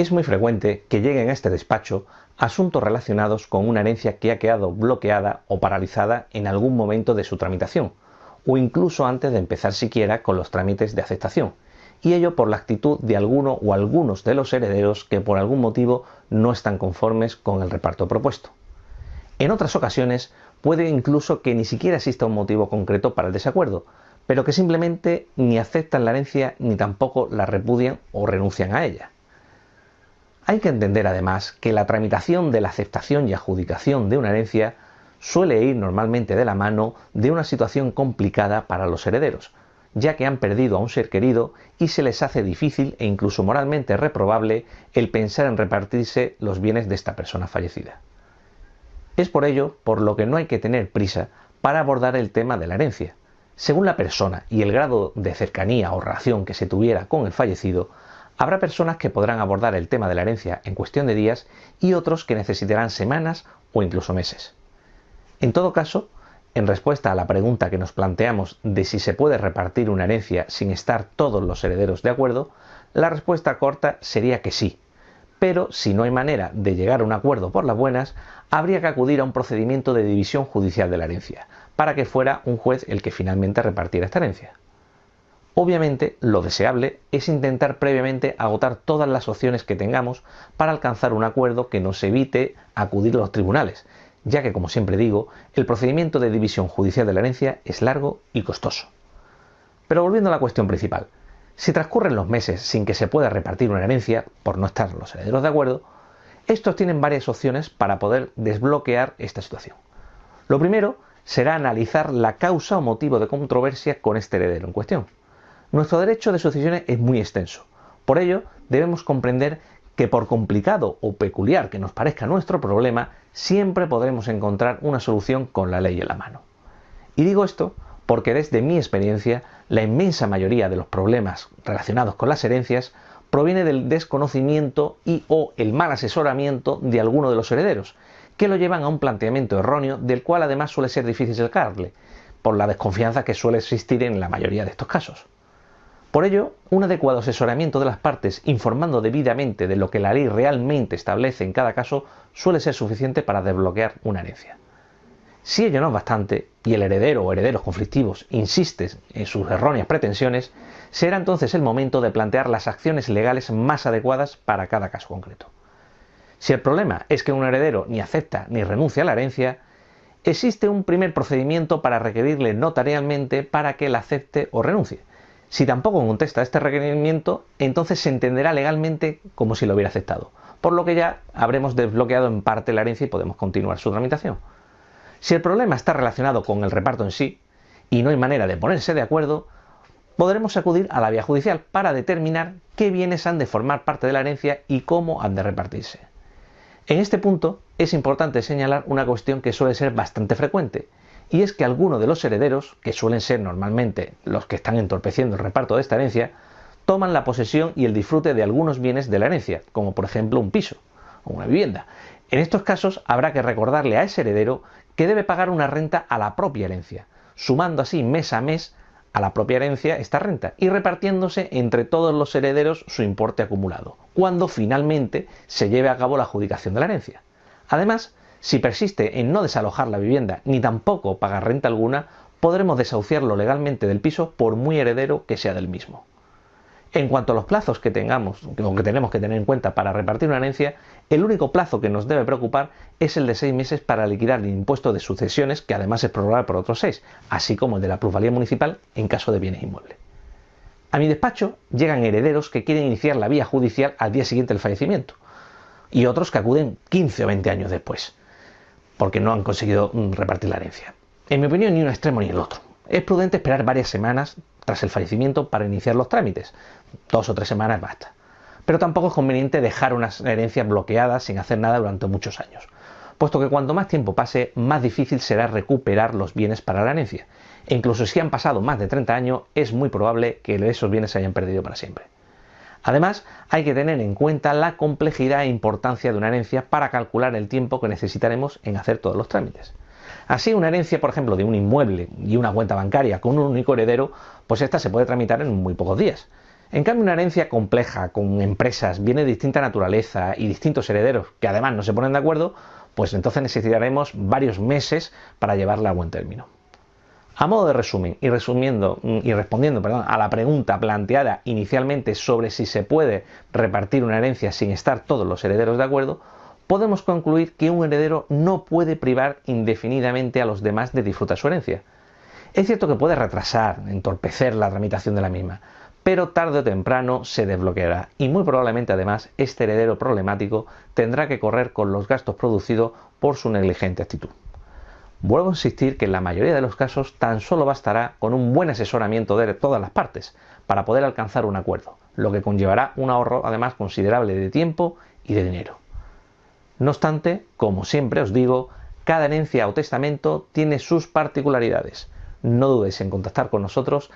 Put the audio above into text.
Es muy frecuente que lleguen a este despacho asuntos relacionados con una herencia que ha quedado bloqueada o paralizada en algún momento de su tramitación, o incluso antes de empezar siquiera con los trámites de aceptación, y ello por la actitud de alguno o algunos de los herederos que por algún motivo no están conformes con el reparto propuesto. En otras ocasiones puede incluso que ni siquiera exista un motivo concreto para el desacuerdo, pero que simplemente ni aceptan la herencia ni tampoco la repudian o renuncian a ella. Hay que entender además que la tramitación de la aceptación y adjudicación de una herencia suele ir normalmente de la mano de una situación complicada para los herederos, ya que han perdido a un ser querido y se les hace difícil e incluso moralmente reprobable el pensar en repartirse los bienes de esta persona fallecida. Es por ello por lo que no hay que tener prisa para abordar el tema de la herencia. Según la persona y el grado de cercanía o relación que se tuviera con el fallecido, habrá personas que podrán abordar el tema de la herencia en cuestión de días y otros que necesitarán semanas o incluso meses. En todo caso, en respuesta a la pregunta que nos planteamos de si se puede repartir una herencia sin estar todos los herederos de acuerdo, la respuesta corta sería que sí. Pero si no hay manera de llegar a un acuerdo por las buenas, habría que acudir a un procedimiento de división judicial de la herencia, para que fuera un juez el que finalmente repartiera esta herencia. Obviamente, lo deseable es intentar previamente agotar todas las opciones que tengamos para alcanzar un acuerdo que nos evite acudir a los tribunales, ya que, como siempre digo, el procedimiento de división judicial de la herencia es largo y costoso. Pero volviendo a la cuestión principal, si transcurren los meses sin que se pueda repartir una herencia, por no estar los herederos de acuerdo, estos tienen varias opciones para poder desbloquear esta situación. Lo primero será analizar la causa o motivo de controversia con este heredero en cuestión. Nuestro derecho de sucesiones es muy extenso. Por ello, debemos comprender que por complicado o peculiar que nos parezca nuestro problema, siempre podremos encontrar una solución con la ley en la mano. Y digo esto porque desde mi experiencia, la inmensa mayoría de los problemas relacionados con las herencias proviene del desconocimiento y o el mal asesoramiento de alguno de los herederos, que lo llevan a un planteamiento erróneo del cual además suele ser difícil sacarle, por la desconfianza que suele existir en la mayoría de estos casos. Por ello, un adecuado asesoramiento de las partes informando debidamente de lo que la ley realmente establece en cada caso suele ser suficiente para desbloquear una herencia. Si ello no es bastante, y el heredero o herederos conflictivos insisten en sus erróneas pretensiones, será entonces el momento de plantear las acciones legales más adecuadas para cada caso concreto. Si el problema es que un heredero ni acepta ni renuncia a la herencia, existe un primer procedimiento para requerirle notarialmente para que la acepte o renuncie. Si tampoco contesta este requerimiento, entonces se entenderá legalmente como si lo hubiera aceptado, por lo que ya habremos desbloqueado en parte la herencia y podemos continuar su tramitación. Si el problema está relacionado con el reparto en sí, y no hay manera de ponerse de acuerdo, podremos acudir a la vía judicial para determinar qué bienes han de formar parte de la herencia y cómo han de repartirse. En este punto es importante señalar una cuestión que suele ser bastante frecuente, y es que algunos de los herederos, que suelen ser normalmente los que están entorpeciendo el reparto de esta herencia, toman la posesión y el disfrute de algunos bienes de la herencia, como por ejemplo un piso o una vivienda. En estos casos habrá que recordarle a ese heredero que debe pagar una renta a la propia herencia, sumando así mes a mes a la propia herencia esta renta y repartiéndose entre todos los herederos su importe acumulado, cuando finalmente se lleve a cabo la adjudicación de la herencia. Además, si persiste en no desalojar la vivienda ni tampoco pagar renta alguna, podremos desahuciarlo legalmente del piso por muy heredero que sea del mismo. En cuanto a los plazos que tengamos o que tenemos que tener en cuenta para repartir una herencia, el único plazo que nos debe preocupar es el de 6 meses para liquidar el impuesto de sucesiones, que además es prorrogable por otros 6, así como el de la plusvalía municipal en caso de bienes inmuebles. A mi despacho llegan herederos que quieren iniciar la vía judicial al día siguiente del fallecimiento, y otros que acuden 15 o 20 años después, porque no han conseguido repartir la herencia. En mi opinión, ni un extremo ni el otro. Es prudente esperar varias semanas tras el fallecimiento para iniciar los trámites. 2 o 3 semanas basta. Pero tampoco es conveniente dejar unas herencias bloqueadas sin hacer nada durante muchos años, puesto que cuanto más tiempo pase, más difícil será recuperar los bienes para la herencia. E incluso si han pasado más de 30 años, es muy probable que esos bienes se hayan perdido para siempre. Además, hay que tener en cuenta la complejidad e importancia de una herencia para calcular el tiempo que necesitaremos en hacer todos los trámites. Así, una herencia, por ejemplo, de un inmueble y una cuenta bancaria con un único heredero, pues esta se puede tramitar en muy pocos días. En cambio, una herencia compleja, con empresas, bienes de distinta naturaleza y distintos herederos que además no se ponen de acuerdo, pues entonces necesitaremos varios meses para llevarla a buen término. A modo de resumen y respondiendo a la pregunta planteada inicialmente sobre si se puede repartir una herencia sin estar todos los herederos de acuerdo, podemos concluir que un heredero no puede privar indefinidamente a los demás de disfrutar su herencia. Es cierto que puede retrasar, entorpecer la tramitación de la misma, pero tarde o temprano se desbloqueará y muy probablemente además este heredero problemático tendrá que correr con los gastos producidos por su negligente actitud. Vuelvo a insistir que en la mayoría de los casos tan solo bastará con un buen asesoramiento de todas las partes para poder alcanzar un acuerdo, lo que conllevará un ahorro además considerable de tiempo y de dinero. No obstante, como siempre os digo, cada herencia o testamento tiene sus particularidades. No dudes en contactar con nosotros